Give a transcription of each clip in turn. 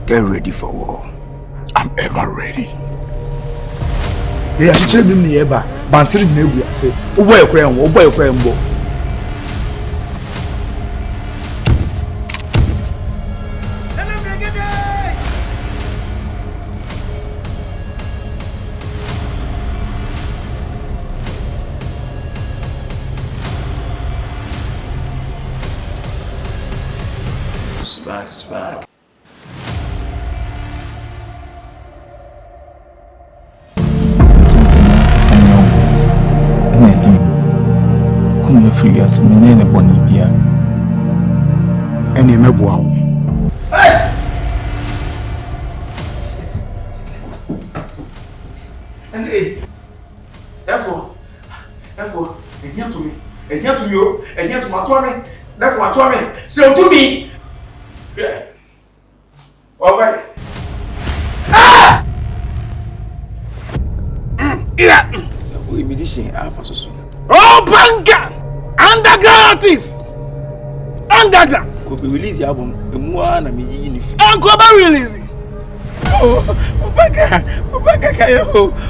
Get ready for war. I'm ever ready. They are teaching me nearby. Bansiri Nebu say, "Oboy Ukraine, Oboy Ukraine bo." It's back. Come free as me nene boni bia. Eni meboa wo. And therefore, and here to me, and here to you, and here to my twame, therefore, twame, so to me. Yeah. All right. Ah! Yeah. We musician alpha so. Oh, banga! Underground artist. Underground. Could be release the album. The more na me yini. Uncle be release. Oh,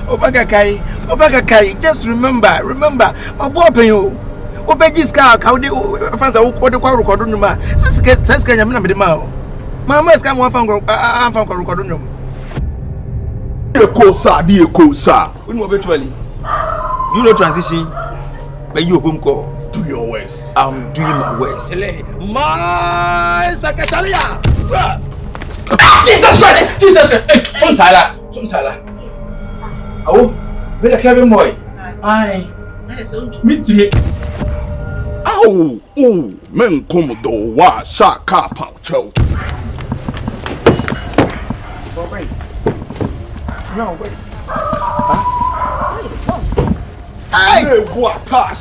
Obaga Kai. Just remember. My boy pay you. Obeji ska ka odi fans odi kwa record no ma. Sesika nyame na me de ma o. Mama ska mo fan record no. Eko sa. We mo virtually. You know transition. But you home call. Do your worst. I'm doing my worst. My secretary. Jesus Christ! Hey, some Tyler. Oh, where the Kevin boy? Aye. Meet me. Oh, men come do wa shaka pao chow. Oh, wait. No, wait. Le wata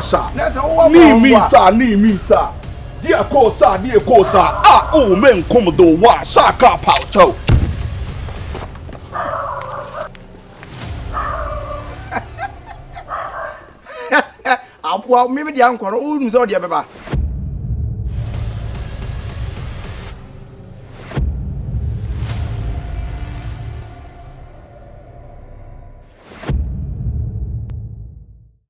sa. Ni mi sa. Dia ko sa. Ah, oh, men come do wa shaka pao chow. Well, maybe the uncle who knows all the other.